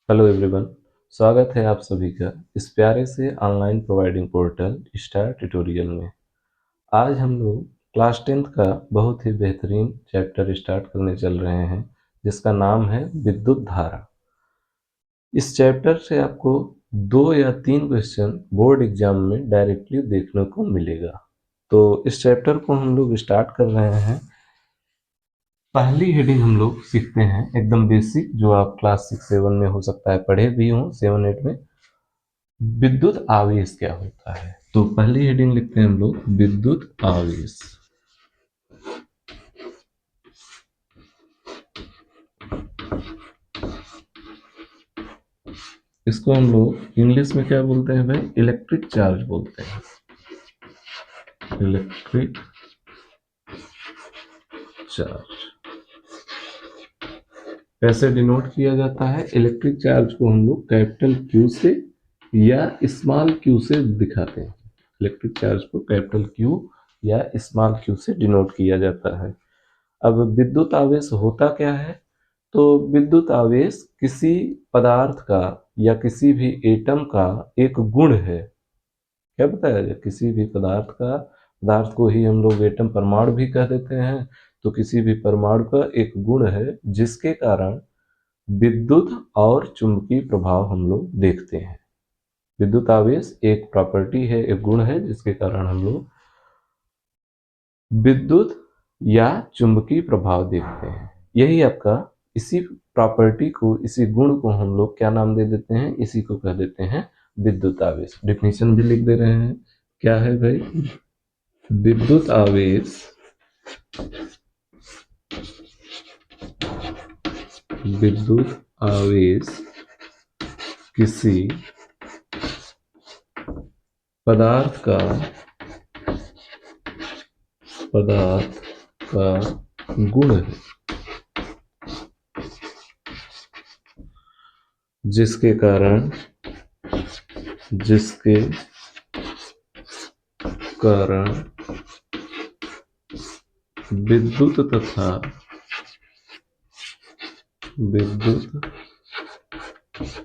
Hello everyone. स्वागत है आप सभी का इस प्यारे से online providing portal star tutorial में। आज हम लोग क्लास 10th का बहुत ही बेहतरीन चैप्टर स्टार्ट करने चल रहे हैं, जिसका नाम है विद्युत धारा। इस चैप्टर से आपको 2 या 3 क्वेश्चन बोर्ड एग्जाम में डायरेक्टली देखने को मिलेगा। तो इस चैप्टर को हम लोग स्टार्ट कर रहे हैं। पहली हेडिंग हम लोग सीखते हैं एकदम बेसिक, जो आप क्लास 6-7 में हो सकता है पढ़े भी हों, 7-8 में। विद्युत आवेश क्या होता है? तो पहली हेडिंग लिखते हैं हम लोग विद्युत आवेश। इसको हम लोग इंग्लिश में क्या बोलते हैं भाई? इलेक्ट्रिक चार्ज बोलते हैं। इलेक्ट्रिक चार्ज कैसे डिनोट किया जाता है? इलेक्ट्रिक चार्ज को हम लोग कैपिटल क्यू से या स्मॉल क्यू से दिखाते हैं। इलेक्ट्रिक चार्ज को कैपिटल क्यू या स्मॉल क्यू से डिनोट किया जाता है। अब विद्युत आवेश होता क्या है? तो विद्युत आवेश किसी पदार्थ का या किसी भी एटम का एक गुण है। क्या बताया जाए? किसी भी पदार्थ को ही हम लोग एटम परमाणु भी कह देते हैं। तो किसी भी परमाणु का एक गुण है जिसके कारण विद्युत और चुंबकीय प्रभाव हम लोग देखते हैं। विद्युत आवेश एक प्रॉपर्टी है, एक गुण है, जिसके कारण हम लोग विद्युत या चुंबकीय प्रभाव देखते हैं। यही आपका, इसी प्रॉपर्टी को, इसी गुण को हम लोग क्या नाम दे देते हैं? इसी को कह देते हैं विद्युत आवेश। डिफिनीशन भी लिख दे रहे हैं। क्या है भाई? विद्युत आवेश विद्युत आवेश किसी पदार्थ का गुण है जिसके कारण विद्युत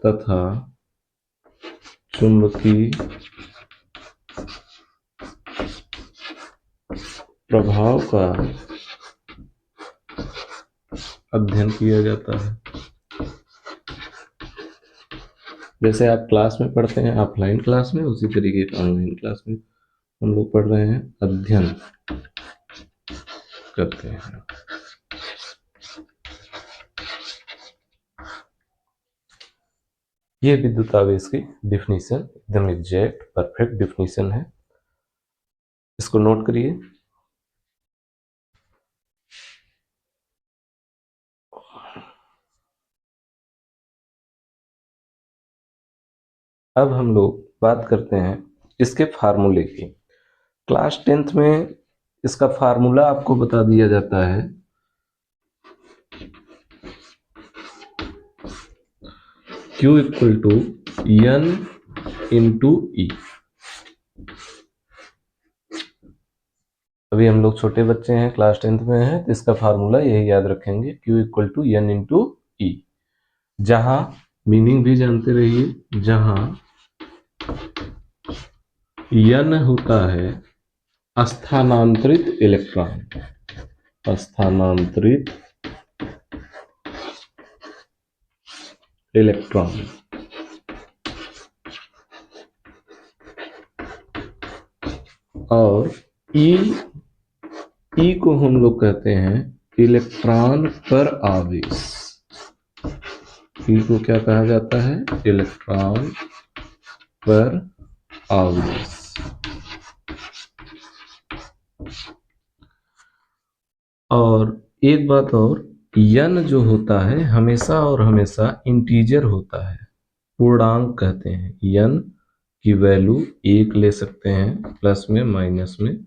तथा चुंबकीय प्रभाव का अध्ययन किया जाता है। जैसे आप क्लास में पढ़ते हैं ऑफलाइन क्लास में, उसी तरीके से ऑनलाइन क्लास में हम लोग पढ़ रहे हैं, अध्ययन करते हैं। ये विद्युत आवेश की डिफिनीशन एकदम एग्जैक्ट परफेक्ट डिफिनीशन है। इसको नोट करिए। अब हम लोग बात करते हैं इसके फार्मूले की। क्लास 10th में इसका फार्मूला आपको बता दिया जाता है। Q equal to N into E. अभी हम लोग छोटे बच्चे हैं, क्लास 10th में हैं, तो इसका फार्मूला यही याद रखेंगे, Q equal to N into E. जहां मीनिंग भी जानते रहिए, जहां N होता है स्थानांतरित इलेक्ट्रॉन, स्थानांतरित इलेक्ट्रॉन, और ई को हम लोग कहते हैं इलेक्ट्रॉन पर आवेश। ई को क्या कहा जाता है? इलेक्ट्रॉन पर आवेश। और एक बात और, यन जो होता है हमेशा और हमेशा इंटीजर होता है, पूर्णांक कहते हैं। यन की वैल्यू 1 ले सकते हैं प्लस में माइनस में,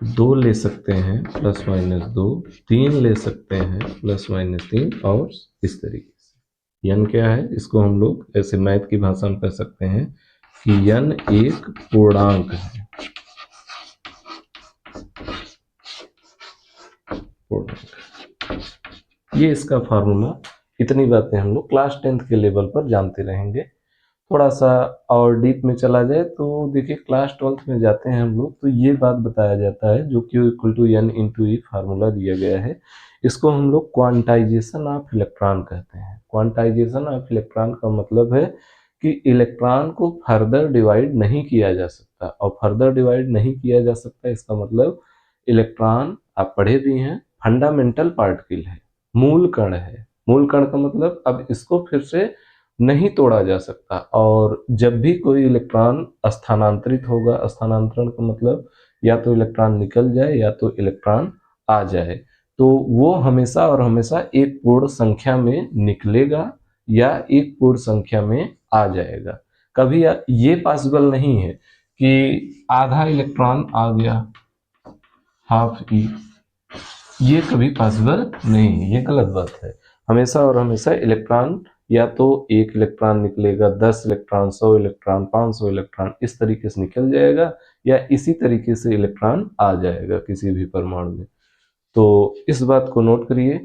2 ले सकते हैं प्लस माइनस 2, 3 ले सकते हैं प्लस माइनस 3, और इस तरीके से। यन क्या है? इसको हम लोग ऐसे मैथ की भाषा में कह सकते हैं कि यन एक पूर्णांक है। पूर्णांक, ये इसका फार्मूला इतनी बातें हम लोग क्लास 10th के लेवल पर जानते रहेंगे। थोड़ा सा और डीप में चला जाए तो देखिए क्लास 12th में जाते हैं हम लोग तो ये बात बताया जाता है जो Q equal to N into E formula दिया गया है, इसको हम लोग क्वांटाइजेशन ऑफ इलेक्ट्रॉन कहते हैं। क्वांटाइजेशन ऑफ इलेक्ट्रॉन का मतलब है कि इलेक्ट्रॉन को फर्दर डिवाइड नहीं किया जा सकता, और फर्दर डिवाइड नहीं किया जा सकता इसका मतलब इलेक्ट्रॉन, आप पढ़े भी हैं, फंडामेंटल पार्टिकल है, मूल कण है। मूल कण का मतलब अब इसको फिर से नहीं तोड़ा जा सकता, और जब भी कोई इलेक्ट्रॉन स्थानांतरित होगा, स्थानांतरण का मतलब या तो इलेक्ट्रॉन निकल जाए या तो इलेक्ट्रॉन आ जाए, तो वो हमेशा और हमेशा एक पूर्ण संख्या में निकलेगा या एक पूर्ण संख्या में आ जाएगा। कभी ये पॉसिबल नहीं है कि आधा इलेक्ट्रॉन आ गया, हाफ ई, ये कभी पॉसिबल नहीं है, ये गलत बात है। हमेशा और हमेशा इलेक्ट्रॉन या तो एक इलेक्ट्रॉन निकलेगा, 10 इलेक्ट्रॉन, 100 इलेक्ट्रॉन, 500 इलेक्ट्रॉन, इस तरीके से निकल जाएगा, या इसी तरीके से इलेक्ट्रॉन आ जाएगा किसी भी परमाणु में। तो इस बात को नोट करिए।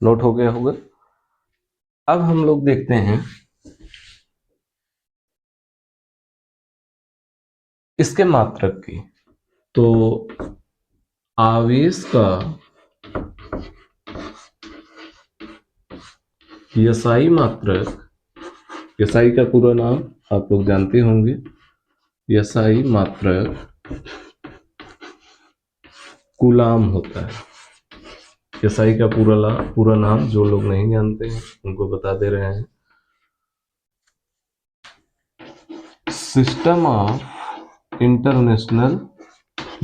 नोट हो गया होगा। अब हम लोग देखते हैं इसके मात्रक की। तो आवेश का एसआई मात्रक, एसआई का पूरा नाम आप लोग जानते होंगे, एसआई मात्रक कूलाम होता है। एसआई का पूरा नाम जो लोग नहीं जानते हैं उनको बता दे रहे हैं, सिस्टम ऑफ इंटरनेशनल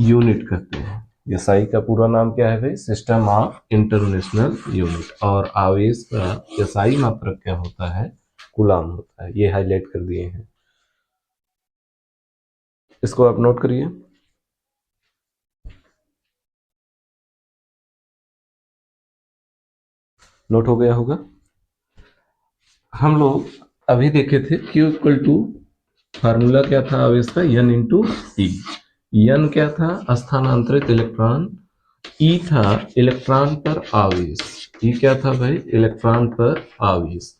यूनिट कहते हैं। एसआई का पूरा नाम क्या है भाई? System of international unit. और आवेश का एसआई मात्रक क्या होता है? कूलाम होता है। ये हाईलाइट कर दिए हैं, इसको आप नोट करिए। नोट हो गया होगा। हम लोग अभी देखे थे Q इक्वल टू, फार्मूला क्या था आवेश का? N इंटू ई। N क्या था? स्थानांतरित इलेक्ट्रॉन। ई था इलेक्ट्रॉन पर आवेश। ई क्या था भाई? इलेक्ट्रॉन पर आवेश।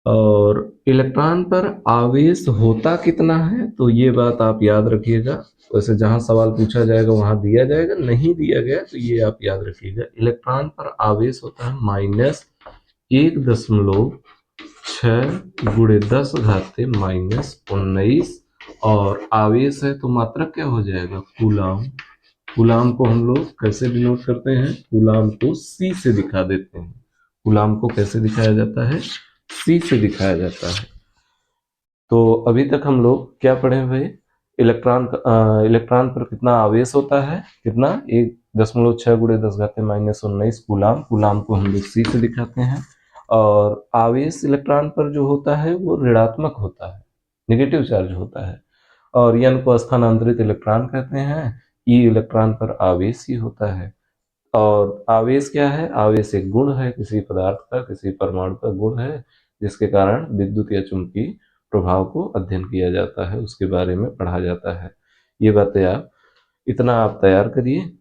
और इलेक्ट्रॉन पर आवेश होता कितना है, तो ये बात आप याद रखिएगा। वैसे जहां सवाल पूछा जाएगा वहां दिया जाएगा, नहीं दिया गया तो ये आप याद रखिएगा। इलेक्ट्रॉन पर आवेश होता है -1.6 × 10⁻⁻19, और आवेश है तो मात्रक क्या हो जाएगा? कूलाम। कूलाम को हम लोग कैसे डिनोट करते हैं? कूलाम को C से दिखा देते हैं। कूलाम को कैसे दिखाया जाता है? C से दिखाया जाता है। तो अभी तक हम लोग क्या पढ़े भाई? इलेक्ट्रॉन पर कितना आवेश होता है? कितना? 1.6 × 10⁻⁻19 कूलाम। कूलाम को हम लोग C से दिखाते हैं। और आवेश इलेक्ट्रॉन पर जो होता है वो ऋणात्मक होता है, नेगेटिव चार्ज होता है। और N को स्थानांतरित इलेक्ट्रॉन कहते हैं। E इलेक्ट्रॉन पर आवेश ही होता है। और आवेश क्या है? आवेश एक गुण है किसी पदार्थ का, किसी परमाणु का गुण है, जिसके कारण विद्युत या चुंबकीय प्रभाव को अध्ययन किया जाता है, उसके बारे में पढ़ा जाता है। ये बातें इतना आप तैयार करिए,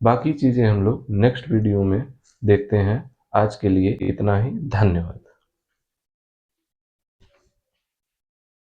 बाकी चीजें हम लोग नेक्स्ट वीडियो में देखते हैं। आज के लिए इतना ही, धन्यवाद।